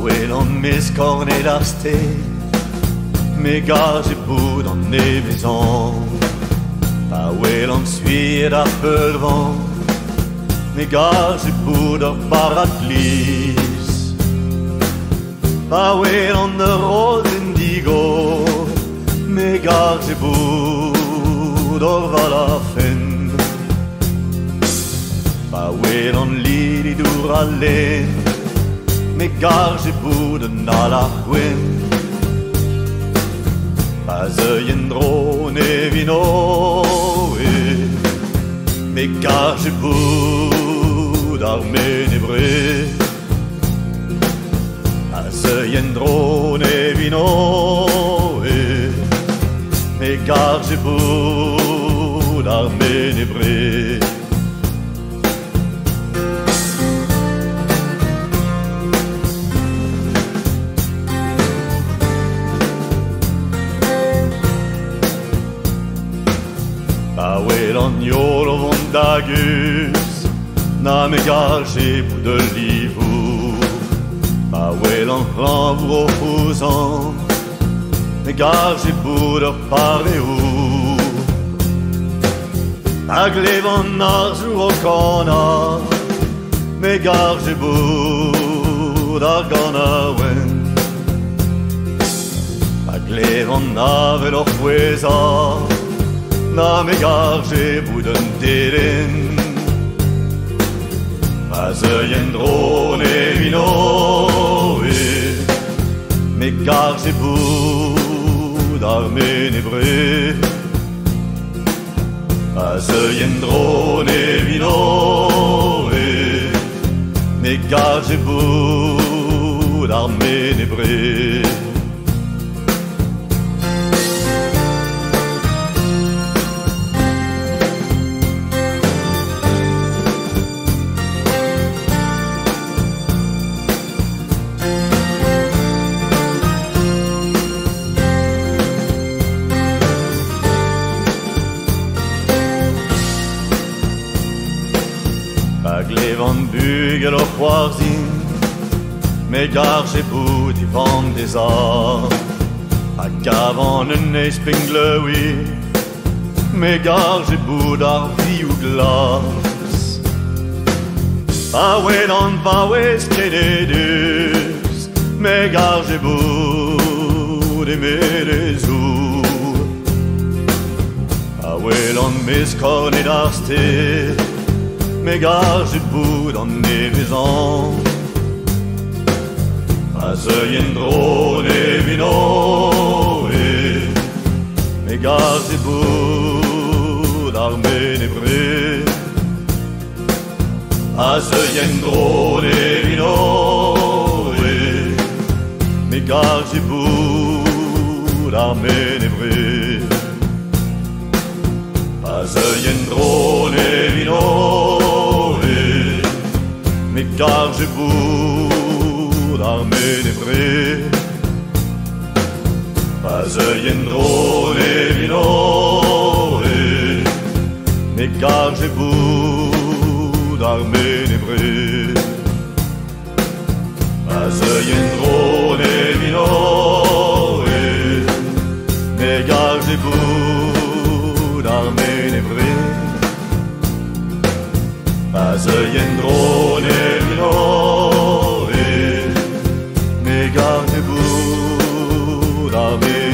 Paouelan mes cornet d'arsté, mes gages et bout dans les maisons. Paouelan suit à peu de vent, mes gages et bout de paraclis. Paouelan de rose indigo, mes gages et bout d'orval à fin. Paouelan lili d'ouralen, mes gages et bout de nalachwen. Pas un drone et vino, mes gages et bout d'armée nébré. Pas un drone et vino, mes gages et bout d'armée nébré. Paouelan yolo vondagus, na me gage bout de livou. Paouelan l'envoi opposant, me gage bout de paréou. Aglevan arjour au cana, me gage bout d'arganawen. Aglevan ave leur foueza, na me garge bout d'un terrain. Pas un drone et vino, me garge bout d'armée nébré. Pas un drone et vino, me garge bout d'armée nébré. Aglevan bugel och warzin, me garge bout i van des arts. Agavan en espingle oui, me garge bout ar vi ou glas. Paouelan vaouez kededus, me garge bout e merezou. Paouelan mes cornet d'arsté, mes gages bout dans les maisons. Pas un drone et vino, mes gages bout d'armée nébré. Pas un drone et vino, mes gages bout d'armée nébré. Pas un drone et vino, mes gages bout d'armée nébré. Pas un drone et vino, mes gages bout d'armée nébré. Pas un drone et vino, mes gages bout d'armée nébré. Pas un drone et vino, me garde bout d'armée.